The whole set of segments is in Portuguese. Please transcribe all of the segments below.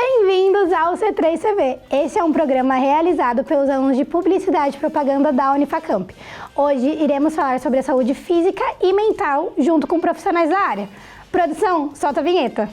Bem-vindos ao C3CV. Esse é um programa realizado pelos alunos de Publicidade e Propaganda da Unifacamp. Hoje iremos falar sobre a saúde física e mental junto com profissionais da área. Produção, solta a vinheta.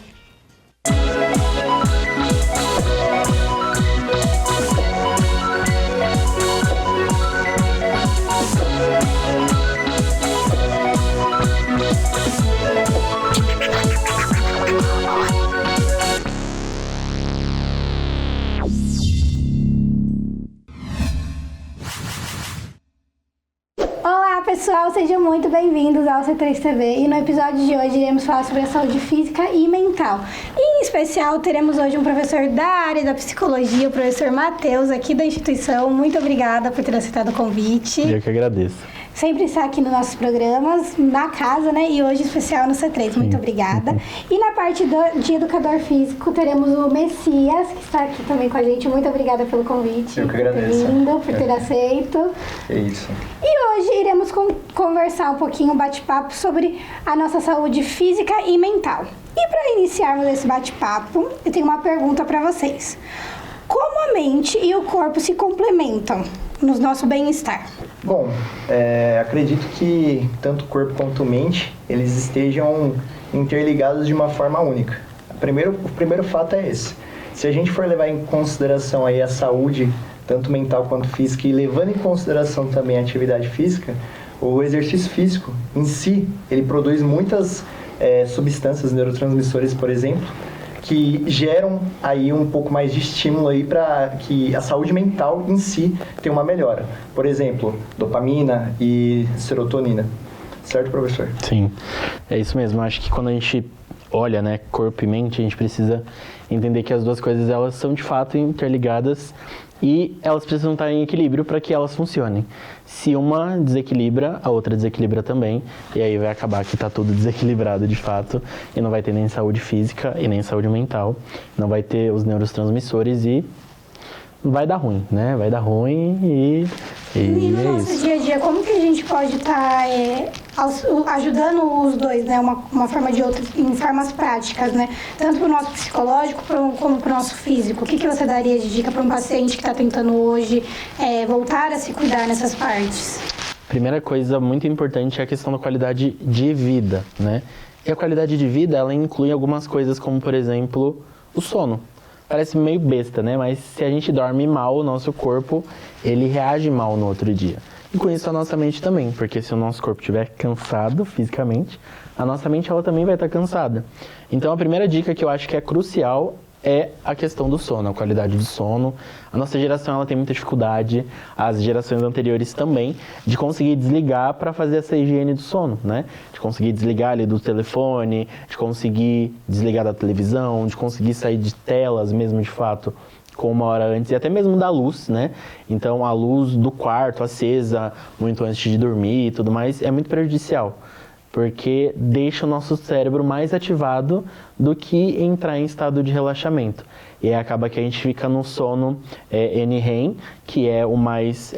Olá pessoal, sejam muito bem-vindos ao C3TV e no episódio de hoje iremos falar sobre a saúde física e mental. Em especial, teremos hoje um professor da área da psicologia, o professor Matheus, aqui da instituição. Muito obrigada por ter aceitado o convite. Eu que agradeço. Sempre está aqui nos nossos programas, na casa, né? E hoje especial no C3. Muito obrigada. E na parte de educador físico, teremos o Messias, que está aqui também com a gente. Muito obrigada pelo convite. Eu que agradeço. Por ter aceito. É isso. E hoje iremos conversar um pouquinho, um bate-papo sobre a nossa saúde física e mental. E para iniciarmos esse bate-papo, eu tenho uma pergunta para vocês. Como a mente e o corpo se complementam no nosso bem-estar? Bom, acredito que tanto o corpo quanto a mente, eles estejam interligados de uma forma única. O primeiro fato é esse. Se a gente for levar em consideração aí a saúde, tanto mental quanto física, e levando em consideração também a atividade física, o exercício físico em si, ele produz muitas substâncias, neurotransmissores, por exemplo, que geram aí um pouco mais de estímulo aí para que a saúde mental em si tenha uma melhora. Por exemplo, dopamina e serotonina. Certo, professor? Sim, é isso mesmo. Acho que quando a gente olha, né, corpo e mente, a gente precisa entender que as duas coisas, elas são de fato interligadas e elas precisam estar em equilíbrio para que elas funcionem. Se uma desequilibra, a outra desequilibra também, e aí vai acabar que está tudo desequilibrado de fato, e não vai ter nem saúde física e nem saúde mental, não vai ter os neurotransmissores e vai dar ruim, né? Vai dar ruim e no é nosso isso. dia a dia, como que a gente pode estar ajudando os dois, né? Uma forma de outra, em formas práticas, né? Tanto para o nosso psicológico como para o nosso físico. O que você daria de dica para um paciente que está tentando hoje voltar a se cuidar nessas partes? Primeira coisa muito importante é a questão da qualidade de vida, né? E a qualidade de vida, ela inclui algumas coisas como, por exemplo, o sono. Parece meio besta, né? Mas se a gente dorme mal, o nosso corpo, ele reage mal no outro dia. E com isso a nossa mente também, porque se o nosso corpo estiver cansado fisicamente, a nossa mente ela também vai estar cansada. Então a primeira dica que eu acho que é crucial é a questão do sono, a qualidade do sono. A nossa geração ela tem muita dificuldade, as gerações anteriores também, de conseguir desligar para fazer essa higiene do sono, né? De conseguir desligar ali do telefone, de conseguir desligar da televisão, de conseguir sair de telas mesmo de fato com uma hora antes e até mesmo da luz, né? Então a luz do quarto acesa muito antes de dormir e tudo mais é muito prejudicial, porque deixa o nosso cérebro mais ativado do que entrar em estado de relaxamento. E aí acaba que a gente fica no sono NREM, que é o mais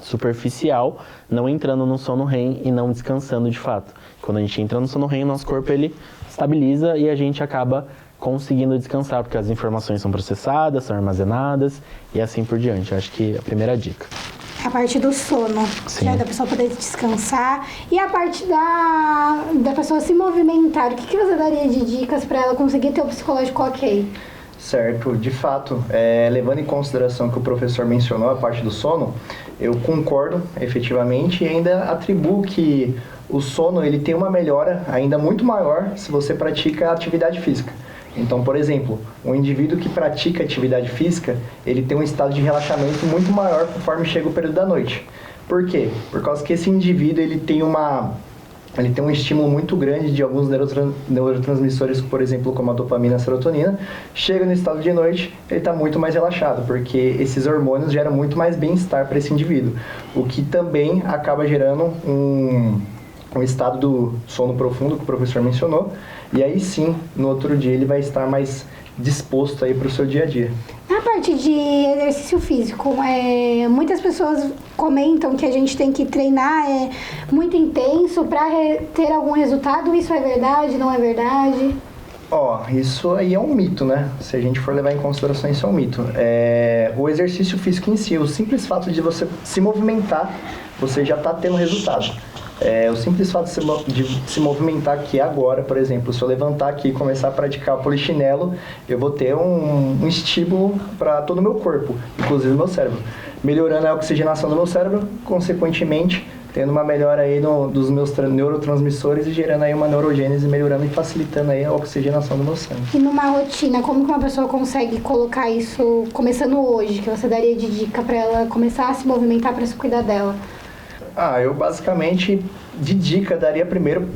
superficial, não entrando no sono REM e não descansando de fato. Quando a gente entra no sono REM, o nosso corpo ele estabiliza e a gente acaba conseguindo descansar, porque as informações são processadas, são armazenadas e assim por diante. Eu acho que é a primeira dica. A parte do sono, né, da pessoa poder descansar, e a parte da pessoa se movimentar. O que você daria de dicas para ela conseguir ter o psicológico ok? Certo, de fato, levando em consideração que o professor mencionou a parte do sono, eu concordo efetivamente e ainda atribuo que o sono ele tem uma melhora ainda muito maior se você pratica atividade física. Então, por exemplo, um indivíduo que pratica atividade física, ele tem um estado de relaxamento muito maior conforme chega o período da noite. Por quê? Por causa que esse indivíduo ele tem um estímulo muito grande de alguns neurotransmissores, por exemplo, como a dopamina e a serotonina. Chega no estado de noite, ele está muito mais relaxado, porque esses hormônios geram muito mais bem-estar para esse indivíduo, o que também acaba gerando um estado do sono profundo que o professor mencionou, e aí sim, no outro dia ele vai estar mais disposto aí para o seu dia a dia. Na parte de exercício físico, muitas pessoas comentam que a gente tem que treinar muito intenso para ter algum resultado. Isso é verdade, não é verdade? Isso aí é um mito, né? Se a gente for levar em consideração, isso é um mito. O exercício físico em si, o simples fato de você se movimentar, você já está tendo resultado. O simples fato de se movimentar aqui agora, por exemplo, se eu levantar aqui e começar a praticar polichinelo, eu vou ter um estímulo para todo o meu corpo, inclusive o meu cérebro. Melhorando a oxigenação do meu cérebro, consequentemente, tendo uma melhora aí dos meus neurotransmissores e gerando aí uma neurogênese, melhorando e facilitando aí a oxigenação do meu sangue. E numa rotina, como que uma pessoa consegue colocar isso, começando hoje, que você daria de dica para ela começar a se movimentar para se cuidar dela? Eu basicamente, de dica, daria primeiro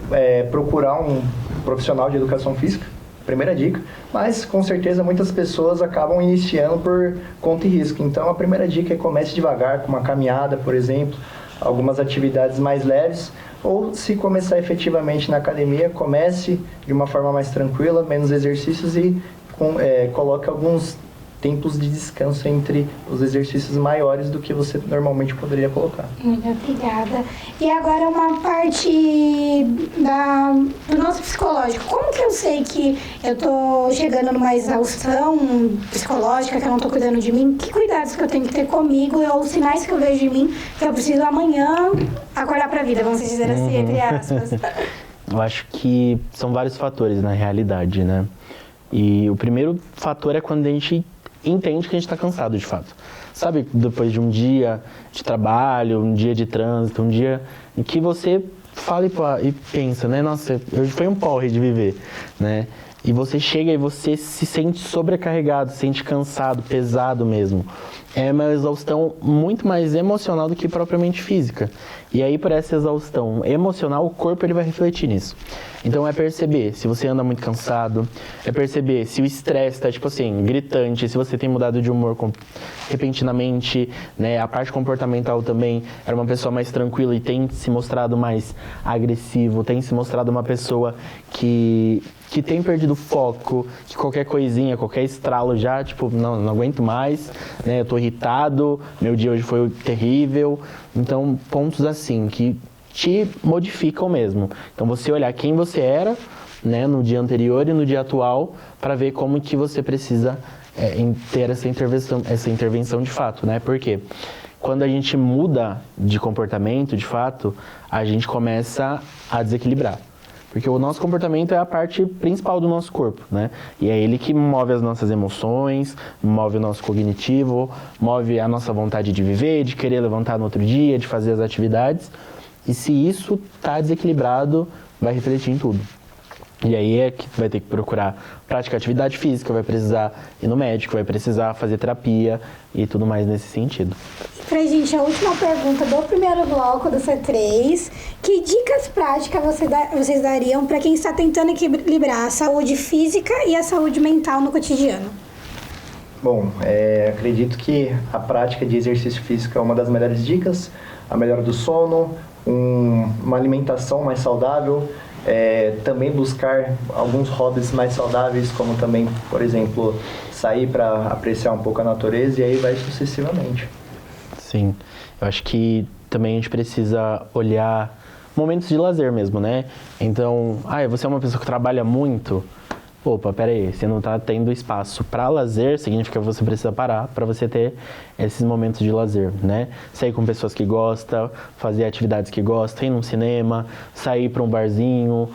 procurar um profissional de educação física, primeira dica, mas com certeza muitas pessoas acabam iniciando por conta e risco. Então a primeira dica é comece devagar, com uma caminhada, por exemplo, algumas atividades mais leves, ou se começar efetivamente na academia, comece de uma forma mais tranquila, menos exercícios e coloque alguns tempos de descanso entre os exercícios maiores do que você normalmente poderia colocar. Muito obrigada. E agora uma parte do nosso psicológico. Como que eu sei que eu tô chegando numa exaustão psicológica, que eu não tô cuidando de mim? Que cuidados que eu tenho que ter comigo ou sinais que eu vejo em mim que eu preciso amanhã acordar pra vida, vamos dizer assim, entre aspas? Eu acho que são vários fatores na realidade, né? E o primeiro fator é quando a gente entende que a gente está cansado de fato. Sabe, depois de um dia de trabalho, um dia de trânsito, um dia em que você fala e pensa, né? Nossa, hoje foi um porre de viver, né? E você chega e você se sente sobrecarregado, se sente cansado, pesado mesmo. É uma exaustão muito mais emocional do que propriamente física. E aí, por essa exaustão emocional, o corpo ele vai refletir nisso. Então, é perceber se você anda muito cansado, é perceber se o estresse está, tipo assim, gritante, se você tem mudado de humor repentinamente, né? A parte comportamental também era uma pessoa mais tranquila e tem se mostrado mais agressivo, tem se mostrado uma pessoa que tem perdido foco, que qualquer coisinha, qualquer estralo já, tipo, não aguento mais, né? Eu tô irritado, meu dia hoje foi terrível. Então, pontos assim, que te modificam mesmo. Então, você olhar quem você era, né, no dia anterior e no dia atual, para ver como que você precisa ter essa intervenção de fato, né? Porque quando a gente muda de comportamento, de fato, a gente começa a desequilibrar. Porque o nosso comportamento é a parte principal do nosso corpo, né? E é ele que move as nossas emoções, move o nosso cognitivo, move a nossa vontade de viver, de querer levantar no outro dia, de fazer as atividades. E se isso está desequilibrado, vai refletir em tudo. E aí é que vai ter que procurar praticar atividade física, vai precisar ir no médico, vai precisar fazer terapia e tudo mais nesse sentido. Pra gente, a última pergunta do primeiro bloco do C3. Que dicas práticas vocês dariam para quem está tentando equilibrar a saúde física e a saúde mental no cotidiano? Bom, acredito que a prática de exercício físico é uma das melhores dicas. A melhora do sono, uma alimentação mais saudável, também buscar alguns hobbies mais saudáveis, como também, por exemplo, sair para apreciar um pouco a natureza e aí vai sucessivamente. Sim, eu acho que também a gente precisa olhar momentos de lazer mesmo, né? Então, você é uma pessoa que trabalha muito? Opa, peraí, você não está tendo espaço para lazer, significa que você precisa parar para você ter esses momentos de lazer, né? Sair com pessoas que gostam, fazer atividades que gostam, ir num cinema, sair para um barzinho,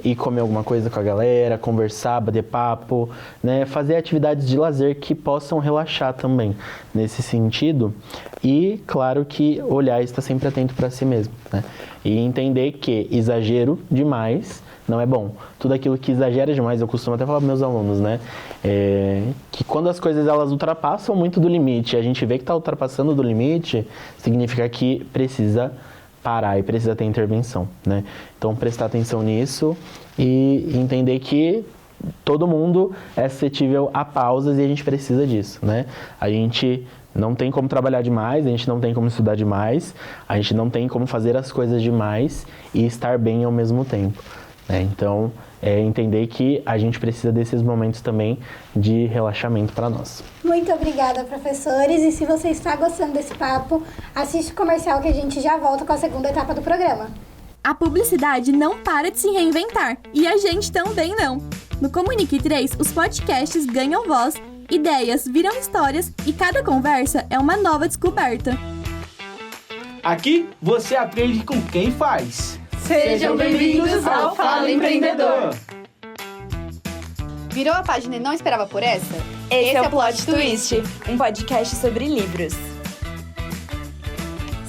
ir comer alguma coisa com a galera, conversar, bater papo, né? Fazer atividades de lazer que possam relaxar também nesse sentido. E, claro, que olhar e estar sempre atento para si mesmo, né? E entender que exagero demais não é bom. Tudo aquilo que exagera demais, eu costumo até falar para meus alunos, né? Que quando as coisas elas ultrapassam muito do limite, a gente vê que está ultrapassando do limite, significa que precisa parar e precisa ter intervenção, né? Então, prestar atenção nisso e entender que todo mundo é suscetível a pausas e a gente precisa disso, né? A gente não tem como trabalhar demais, a gente não tem como estudar demais, a gente não tem como fazer as coisas demais e estar bem ao mesmo tempo. Então, entender que a gente precisa desses momentos também de relaxamento para nós. Muito obrigada, professores. E se você está gostando desse papo, assiste o comercial que a gente já volta com a segunda etapa do programa. A publicidade não para de se reinventar e a gente também não. No Comunique 3, os podcasts ganham voz, ideias viram histórias e cada conversa é uma nova descoberta. Aqui você aprende com quem faz. Sejam bem-vindos ao Fala Empreendedor! Virou a página e não esperava por essa? Esse é o Plot Twist, um podcast sobre livros.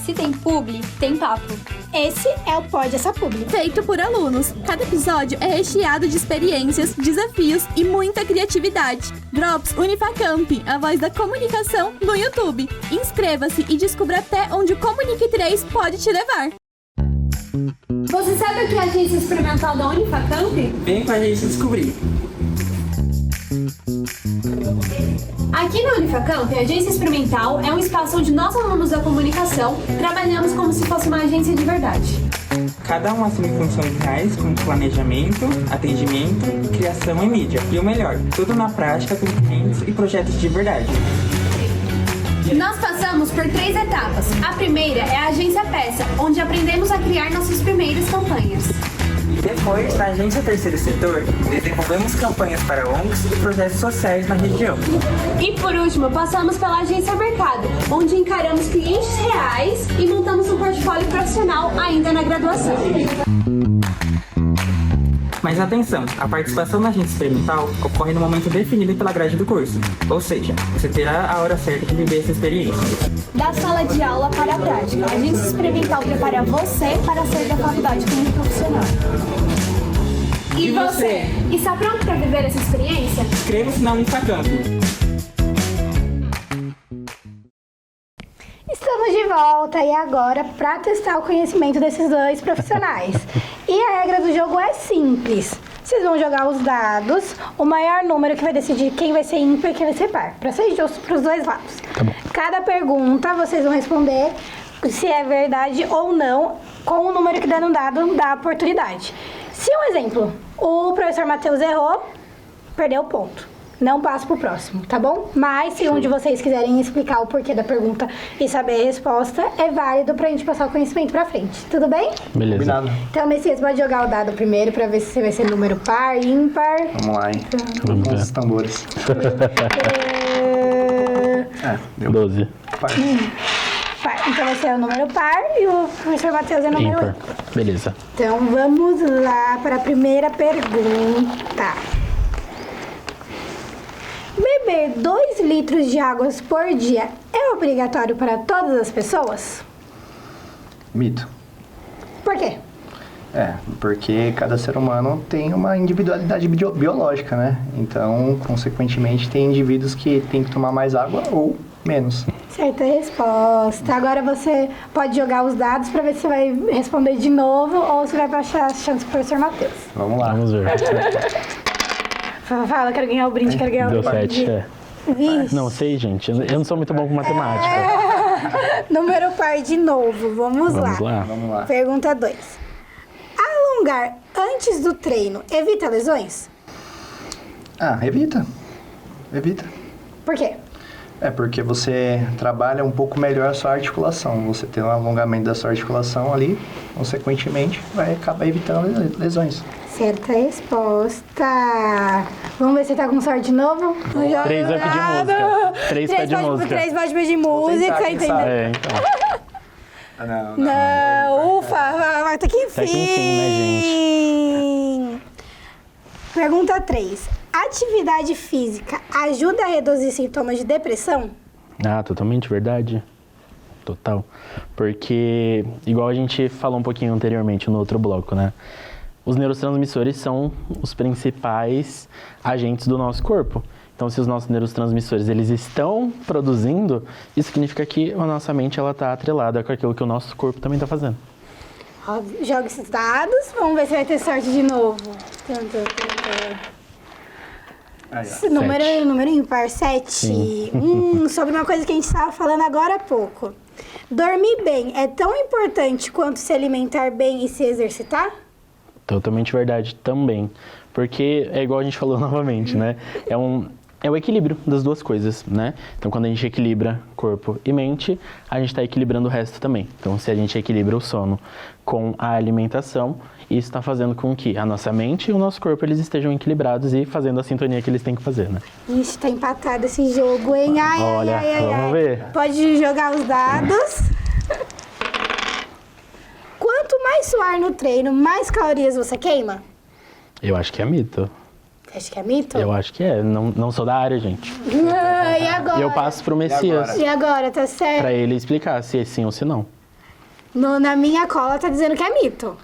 Se tem publi, tem papo. Esse é o Pode Essa Publi. Feito por alunos, cada episódio é recheado de experiências, desafios e muita criatividade. Drops Unifacamp, a voz da comunicação no YouTube. Inscreva-se e descubra até onde o Comunique 3 pode te levar. Você sabe o que é a agência experimental da Unifacamp? Vem com a gente descobrir. Aqui na Unifacamp, a agência experimental é um espaço onde nós, alunos da comunicação, trabalhamos como se fosse uma agência de verdade. Cada um assume funções reais como planejamento, atendimento, criação e mídia. E o melhor, tudo na prática com clientes e projetos de verdade. Nós passamos por 3 etapas. A primeira é a agência peça, onde aprendemos a criar nossas primeiras campanhas. Depois, na agência Terceiro Setor, desenvolvemos campanhas para ONGs e projetos sociais na região. E por último, passamos pela agência mercado, onde encaramos clientes reais e montamos um portfólio profissional ainda na graduação. Mas atenção, a participação na agência experimental ocorre no momento definido pela grade do curso. Ou seja, você terá a hora certa de viver essa experiência. Da sala de aula para a prática, a agência experimental prepara você para sair da faculdade como profissional. E você? Está pronto para viver essa experiência? Inscreva-se na Unifacamp. Estamos de volta e agora para testar o conhecimento desses dois profissionais. E a regra do jogo é simples. Vocês vão jogar os dados, o maior número que vai decidir quem vai ser ímpar e quem vai ser par, para ser justo para os dois lados. Tá bom. Cada pergunta vocês vão responder se é verdade ou não, com o número que der no dado da oportunidade. Se, um exemplo, o professor Matheus errou, perdeu o ponto. Não passa pro próximo, tá bom? Mas se um de vocês quiserem explicar o porquê da pergunta e saber a resposta, é válido pra gente passar o conhecimento pra frente. Tudo bem? Beleza. Combinado. Então, Messias, pode jogar o dado primeiro pra ver se você vai ser número par, ímpar. Vamos lá, hein? Vamos Vamos ver. os tambores. Deu 12. par. Par. Então, você é o número par e o professor Matheus é o número Ímpar. ímpar. Beleza. Então, vamos lá para a primeira pergunta. Beber 2 litros de água por dia é obrigatório para todas as pessoas? Mito. Por quê? Porque cada ser humano tem uma individualidade biológica, né? Então, consequentemente, tem indivíduos que têm que tomar mais água ou menos. Certa resposta. Agora você pode jogar os dados para ver se você vai responder de novo ou se vai baixar as chances pro professor Matheus. Vamos lá. Vamos ver. Fala, quero ganhar o brinde, quero ganhar o Deu brinde. 7, Vixe. Não, sei, gente. Eu não sou muito bom com matemática. Número par de novo, vamos Vamos lá. Vamos lá. Pergunta 2. Alongar antes do treino evita lesões? Evita. Evita. Por quê? Porque você trabalha um pouco melhor a sua articulação. Você tem um alongamento da sua articulação ali, consequentemente, vai acabar evitando lesões. Certa resposta. Vamos ver se tá com sorte de novo. 3 up de música. 3 pé de música. 3 pode pedir música, quem entendeu? sabe. Então. Não, ufa, até que enfim. Até que enfim, né, gente? Pergunta 3. Atividade física ajuda a reduzir sintomas de depressão? Totalmente verdade. Total. Porque, igual a gente falou um pouquinho anteriormente no outro bloco, né? Os neurotransmissores são os principais agentes do nosso corpo. Então, se os nossos neurotransmissores eles estão produzindo, isso significa que a nossa mente ela está atrelada com aquilo que o nosso corpo também está fazendo. Ó, joga esses dados, vamos ver se vai ter sorte de novo. Número ímpar, 7. Sobre uma coisa que a gente estava falando agora há pouco. Dormir bem é tão importante quanto se alimentar bem e se exercitar? Totalmente verdade também. Porque é igual a gente falou novamente, né? é o equilíbrio das duas coisas, né? Então, quando a gente equilibra corpo e mente, a gente está equilibrando o resto também. Então, se a gente equilibra o sono com a alimentação, isso está fazendo com que a nossa mente e o nosso corpo eles estejam equilibrados e fazendo a sintonia que eles têm que fazer, né? Ixi, tá empatado esse jogo, hein? Ai, Olha, vamos ver. Pode jogar os dados. Quanto mais suar no treino, mais calorias você queima? Eu acho que é mito. Acho que é mito? Eu acho que é. Não sou da área, gente. E agora? E eu passo pro Messias. E agora, tá certo? Pra ele explicar se é sim ou se não. Na minha cola tá dizendo que é mito.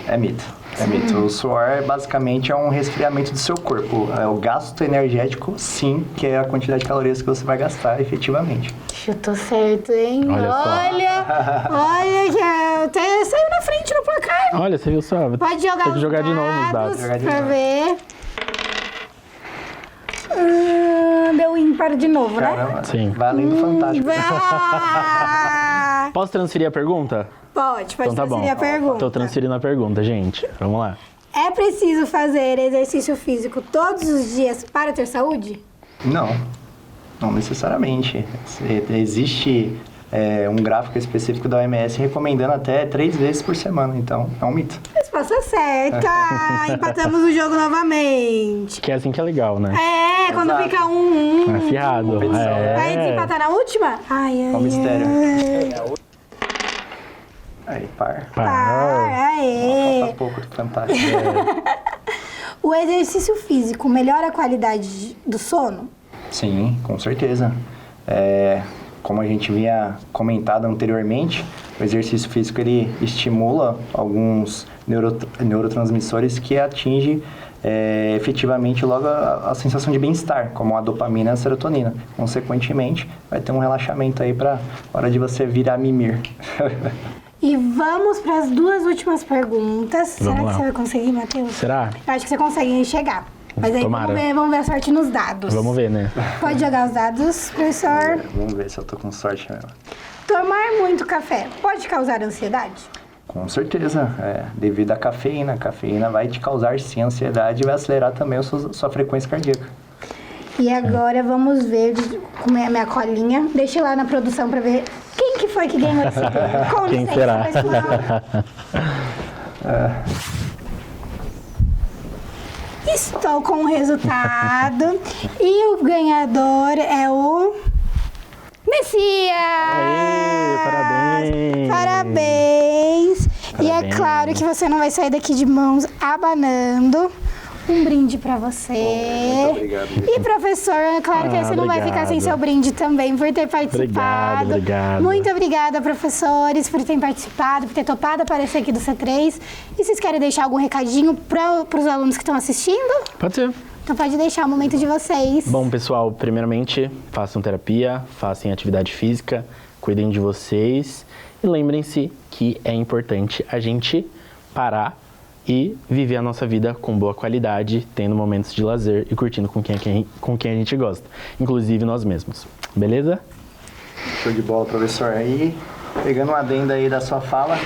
É mito. É mito. O suor basicamente é um resfriamento do seu corpo. É o gasto energético, sim, que é a quantidade de calorias que você vai gastar efetivamente. Chutou certo, hein? Olha que até saiu na frente no placar. Olha, você viu só? Pode jogar Tem que jogar de novo os dados. Pra ver. Deu ímpar de novo, né? Caramba, Sim. vai além do fantástico. Posso transferir a pergunta? Pode Então tá bom. transferir a pergunta. Tô transferindo a pergunta, gente. Vamos lá. É preciso fazer exercício físico todos os dias para ter saúde? Não necessariamente. Existe um gráfico específico da OMS recomendando até 3 vezes por semana, então é um mito. Resposta certa! Empatamos o jogo novamente. Que é assim que é legal, né? Quando Exato. fica 1-1. Afiado. Vai desempatar na última? Ai, É um mistério. ai. Aí, par. Aê. Falta pouco do fantástico. O exercício físico melhora a qualidade do sono? Sim, com certeza. Como a gente havia comentado anteriormente, o exercício físico ele estimula alguns neurotransmissores que atingem efetivamente logo a sensação de bem-estar, como a dopamina e a serotonina. Consequentemente, vai ter um relaxamento aí para hora de você virar mimir. E vamos para as 2 últimas perguntas. Vamos Será lá. que você vai conseguir, Matheus? Será? Eu acho que você consegue chegar. Mas aí Tomara. vamos ver a sorte nos dados. Vamos ver, né? Pode jogar os dados, professor. Vamos ver se eu tô com sorte mesmo. Tomar muito café pode causar ansiedade? Com certeza, devido à cafeína. A cafeína vai te causar sim ansiedade e vai acelerar também a sua frequência cardíaca. E agora vamos ver como é a minha colinha. Deixa lá na produção para ver quem que foi que ganhou esse prêmio. Com Quem licença, será? pessoal. Estou com o resultado. E o ganhador é o Messias! Aê, parabéns! Parabéns! E é Parabéns. claro que você não vai sair daqui de mãos abanando. Um brinde pra você. Muito obrigado. E professor, é claro que você não vai ficar sem seu brinde também por ter participado. Obrigado. Muito obrigada, professores, por terem participado, por ter topado aparecer aqui do C3. E vocês querem deixar algum recadinho para os alunos que estão assistindo? Pode ser. Então pode deixar o momento de vocês. Bom, pessoal, primeiramente, façam terapia, façam atividade física, cuidem de vocês e lembrem-se que é importante a gente parar e viver a nossa vida com boa qualidade, tendo momentos de lazer e curtindo com quem a gente gosta, inclusive nós mesmos. Beleza? Show de bola, professor. Aí, pegando uma adenda aí da sua fala,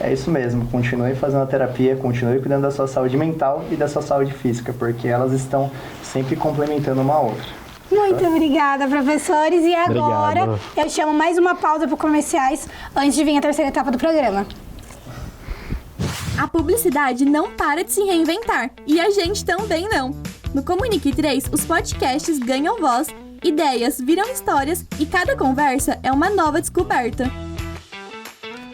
é isso mesmo. Continue fazendo a terapia, continue cuidando da sua saúde mental e da sua saúde física, porque elas estão sempre complementando uma a outra. Muito obrigada, professores. E agora Obrigado. eu chamo mais uma pausa para comerciais antes de vir a terceira etapa do programa. A publicidade não para de se reinventar e a gente também não. No Comunique 3, os podcasts ganham voz, ideias viram histórias e cada conversa é uma nova descoberta.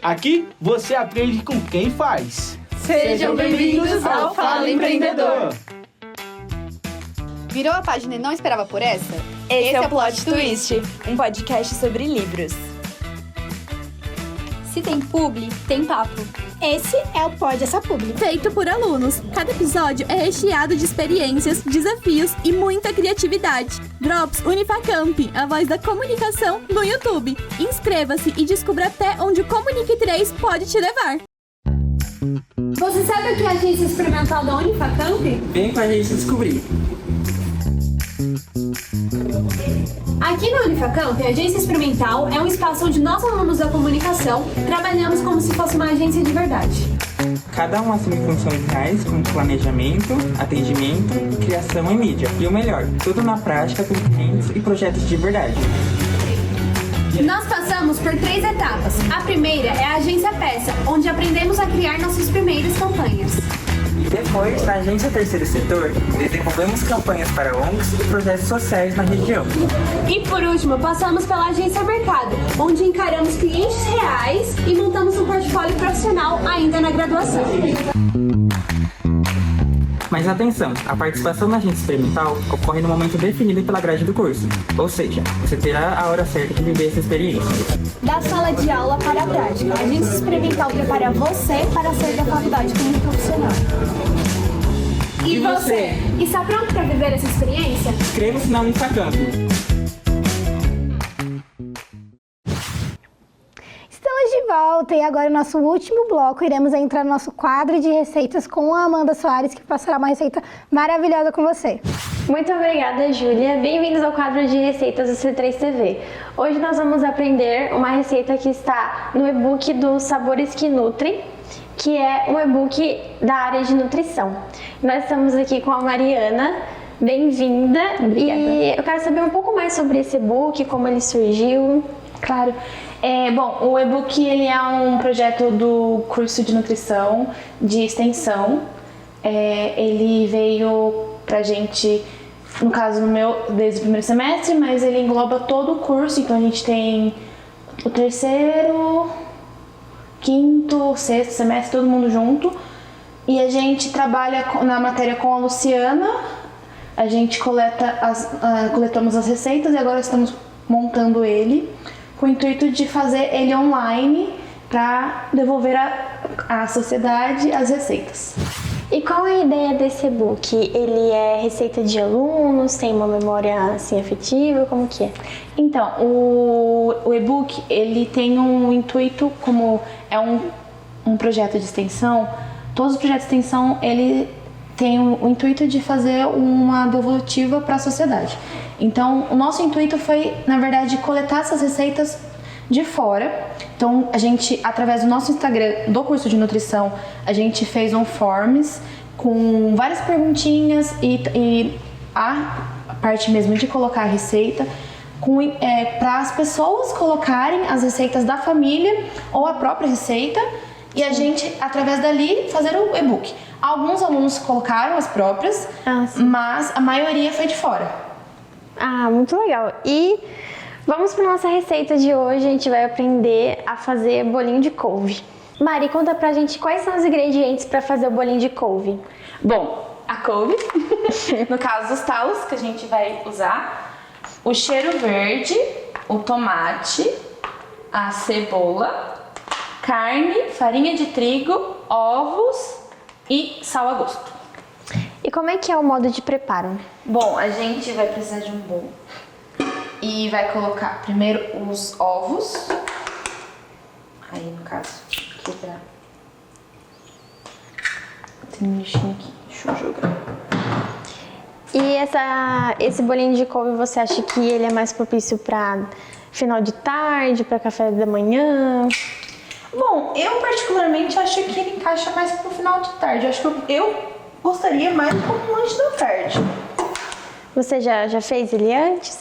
Aqui você aprende com quem faz. Sejam bem-vindos ao Fala Empreendedor. Virou a página e não esperava por essa? Esse é o Plot Twist, um podcast sobre livros. Se tem publi, tem papo. Esse é o Pode Essa Publi. Feito por alunos, cada episódio é recheado de experiências, desafios e muita criatividade. Drops Unifacamp, a voz da comunicação no YouTube. Inscreva-se e descubra até onde o Comunique 3 pode te levar. Você sabe o que é a agência experimental da Unifacamp? Vem com a gente descobrir. Aqui na Unifacamp, a agência experimental é um espaço onde nós, alunos da comunicação, trabalhamos como se fosse uma agência de verdade. Cada uma assume funções reais como planejamento, atendimento, criação e mídia. E o melhor, tudo na prática com clientes e projetos de verdade. Nós passamos por 3 etapas. A primeira é a Agência Peça, onde aprendemos a criar nossas primeiras campanhas. Depois, na Agência Terceiro Setor, desenvolvemos campanhas para ONGs e projetos sociais na região. E por último, passamos pela Agência Mercado, onde encaramos clientes reais e montamos um portfólio profissional ainda na graduação. Mas atenção, a participação na agência experimental ocorre no momento definido pela grade do curso. Ou seja, você terá a hora certa de viver essa experiência. Da sala de aula para a prática, a agência experimental prepara você para sair da faculdade como um profissional. E você? Está pronto para viver essa experiência? Inscreva-se na Unifacamp. Estamos de volta e agora, no nosso último bloco, iremos entrar no nosso quadro de receitas com a Amanda Soares, que passará uma receita maravilhosa com você. Muito obrigada, Júlia. Bem-vindos ao quadro de receitas do C3 TV. Hoje nós vamos aprender uma receita que está no e-book dos Sabores que Nutrem, que é um e-book da área de nutrição. Nós estamos aqui com a Mariana. Bem-vinda. Obrigada. E eu quero saber um pouco mais sobre esse e-book, como ele surgiu. Claro. Bom, o e-book ele é um projeto do curso de nutrição de extensão. Ele veio pra gente, no caso no meu, desde o primeiro semestre, mas ele engloba todo o curso. Então a gente tem o terceiro, quinto, sexto semestre, todo mundo junto. E a gente trabalha na matéria com a Luciana. A gente coletamos as receitas e agora estamos montando ele com o intuito de fazer ele online para devolver à sociedade as receitas. E qual é a ideia desse e-book? Ele é receita de alunos, tem uma memória assim afetiva, como que é? Então, o e-book ele tem um intuito, como é um projeto de extensão, todos os projetos de extensão ele tem o intuito de fazer uma devolutiva para a sociedade. Então, o nosso intuito foi, na verdade, coletar essas receitas de fora. Então, a gente, através do nosso Instagram, do curso de nutrição, a gente fez um forms com várias perguntinhas e a parte mesmo de colocar a receita, para as pessoas colocarem as receitas da família ou a própria receita e a gente, através dali, fazer o e-book. Alguns alunos colocaram as próprias, mas a maioria foi de fora. Ah, muito legal. E vamos para nossa receita de hoje. A gente vai aprender a fazer bolinho de couve. Mari, conta pra gente quais são os ingredientes para fazer o bolinho de couve. Bom, a couve, no caso os talos que a gente vai usar, o cheiro verde, o tomate, a cebola, carne, farinha de trigo, ovos e sal a gosto. E como é que é o modo de preparo? Bom, a gente vai precisar de um bowl e vai colocar primeiro os ovos, aí no caso, quebrar. Tem um lixinho aqui, deixa eu jogar. E esse bolinho de couve, você acha que ele é mais propício para final de tarde, para café da manhã? Bom, eu particularmente acho que ele encaixa mais pro final de tarde. Eu acho que eu gostaria mais como lanche da tarde. Você já fez ele antes?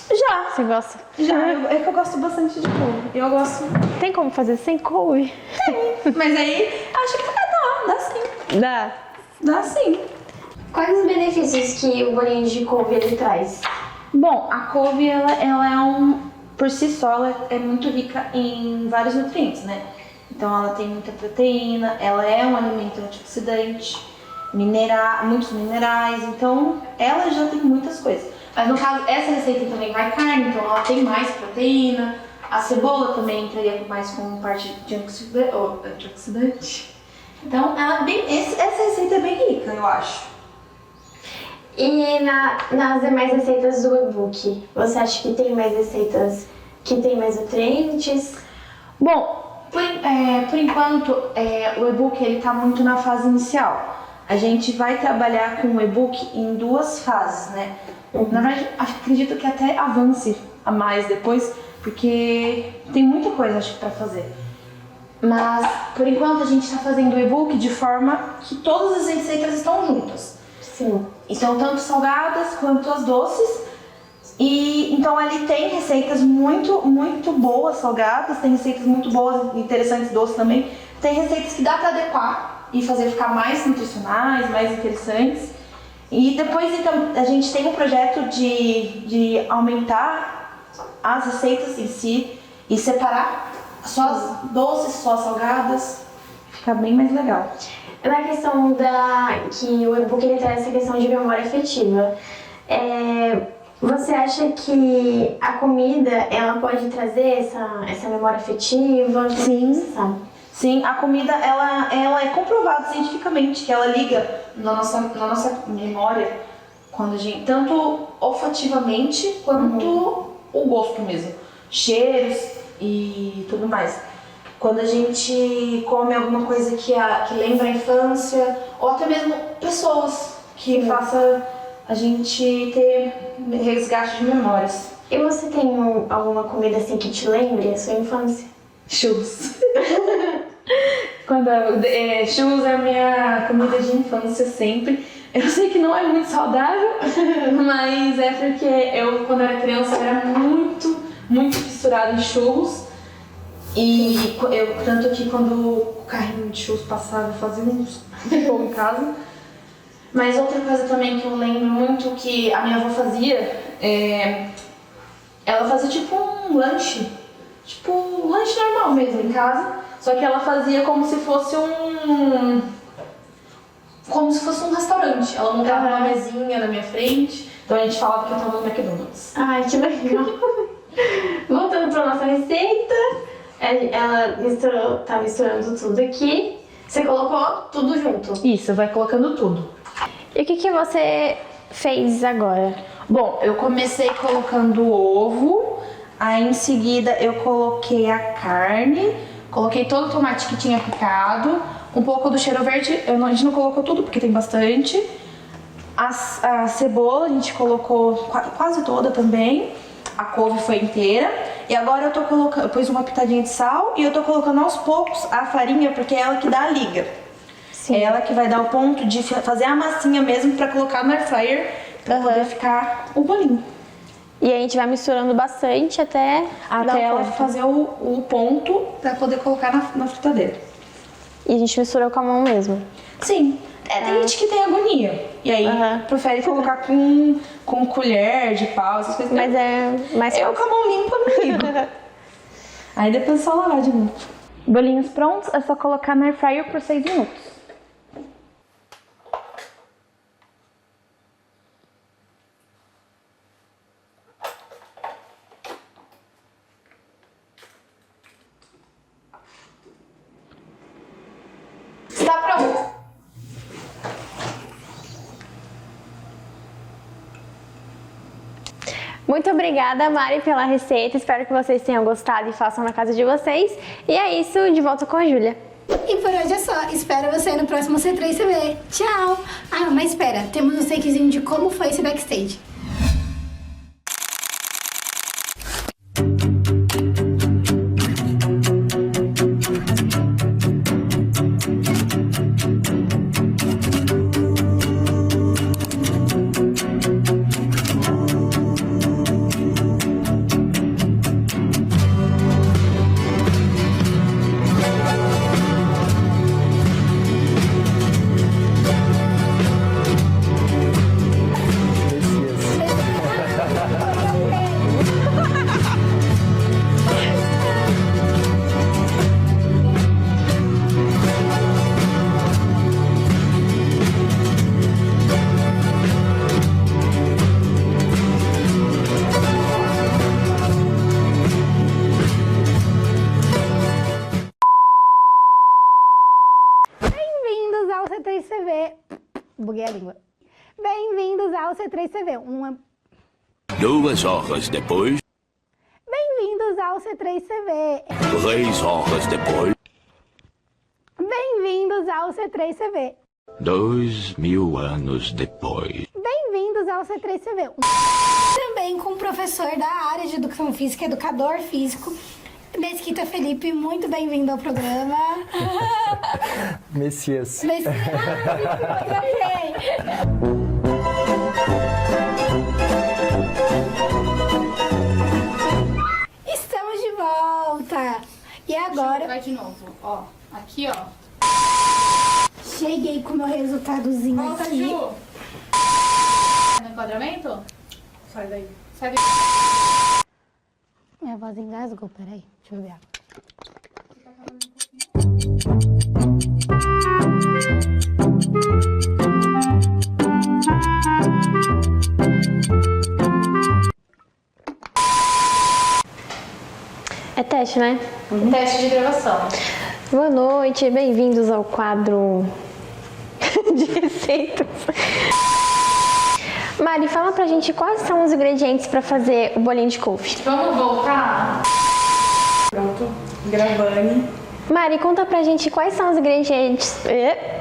Já. Você gosta? Já, é que eu gosto bastante de couve. Eu gosto. Tem como fazer sem couve? Tem, mas aí acho que dá sim. Dá? Dá sim. Quais os benefícios que o bolinho de couve ele traz? Bom, a couve ela é por si só ela é muito rica em vários nutrientes, né? Então ela tem muita proteína, ela é um alimento antioxidante, muitos minerais, então ela já tem muitas coisas. Mas no caso, essa receita também vai carne, então ela tem mais proteína. A cebola também entraria mais como parte de antioxidante. Então essa receita é bem rica, eu acho. E nas demais receitas do e-book, você acha que tem mais receitas que tem mais nutrientes? Bom, por enquanto, o e-book ele tá muito na fase inicial. A gente vai trabalhar com o e-book em 2 fases, né? Na verdade, acredito que até avance a mais depois, porque tem muita coisa, acho que, pra fazer. Mas, por enquanto, a gente está fazendo o e-book de forma que todas as receitas estão juntas. Sim. Então, tanto salgadas quanto as doces. E então ele tem receitas muito boas salgadas, tem receitas muito boas e interessantes doces também. Tem receitas que dá para adequar e fazer ficar mais nutricionais, mais interessantes. E depois então a gente tem um projeto de aumentar as receitas em si e separar só as doces, só as salgadas. Fica bem mais legal. Na questão que o e-book ele traz essa questão de memória afetiva. Você acha que a comida ela pode trazer essa memória afetiva? Sim. Sabe? Sim, a comida ela é comprovado cientificamente que ela liga na nossa memória quando a gente, tanto olfativamente quanto o gosto mesmo, cheiros e tudo mais. Quando a gente come alguma coisa que lembra a infância ou até mesmo pessoas que faça a gente ter resgate de memórias. E você tem alguma comida assim que te lembre a sua infância? Churros. Churros é a minha comida de infância sempre. Eu sei que não é muito saudável, mas é porque eu, quando era criança, era muito fissurada em churros. E tanto que quando o carrinho de churros passava, eu fazia um fogo em casa. Mas outra coisa também que eu lembro muito que a minha avó fazia, ela fazia tipo um lanche normal mesmo em casa, só que ela fazia como se fosse um restaurante. Ela montava uma mesinha na minha frente, então a gente falava que eu tava no McDonald's. Ai, que legal! Voltando pra nossa receita, ela tá misturando tudo aqui. Você colocou tudo junto? Isso, vai colocando tudo. E o que você fez agora? Bom, eu comecei colocando o ovo, aí em seguida eu coloquei a carne, coloquei todo o tomate que tinha picado, um pouco do cheiro verde, a gente não colocou tudo porque tem bastante. A cebola a gente colocou quase toda também, a couve foi inteira. E agora eu pus uma pitadinha de sal e eu tô colocando aos poucos a farinha porque é ela que dá a liga. Sim. É ela que vai dar o ponto de fazer a massinha mesmo pra colocar no air fryer pra poder ficar o bolinho. E a gente vai misturando bastante até ela fazer o ponto pra poder colocar na fritadeira. E a gente mistura com a mão mesmo? Sim. Tem gente que tem agonia. E aí prefere colocar com colher de pau, essas coisas. Mas é mais fácil. Eu com a mão limpa não ligo. Aí depois é só lavar de novo. Bolinhos prontos, é só colocar no air fryer por 6 minutos. Está pronto. Muito obrigada, Mari, pela receita. Espero que vocês tenham gostado e façam na casa de vocês. E é isso, de volta com a Júlia. E por hoje é só. Espero você no próximo C3TV. Tchau! Ah, mas espera, temos um takezinho de como foi esse backstage. C3TV. Buguei a língua. Bem-vindos ao C3TV. 2 horas depois. Bem-vindos ao C3TV. 3 horas depois. Bem-vindos ao C3TV. 2000 anos depois. Bem-vindos ao C3CV. Também com o professor da área de Educação Física, educador físico, Mesquita Felipe, muito bem-vindo ao programa. Messias. Messias. Estamos de volta. E agora... Vai de novo, ó. Aqui, ó. Cheguei com o meu resultadozinho Volta, aqui. Ju. No enquadramento? Sai daí. Sai daí. Minha voz engasgou, peraí. Deixa eu ver. É teste, né? Teste de gravação. Boa noite, bem-vindos ao quadro de receitas. Mari, fala pra gente quais são os ingredientes pra fazer o bolinho de couve. Vamos voltar? Pronto, gravando. Mari, conta pra gente quais são os ingredientes.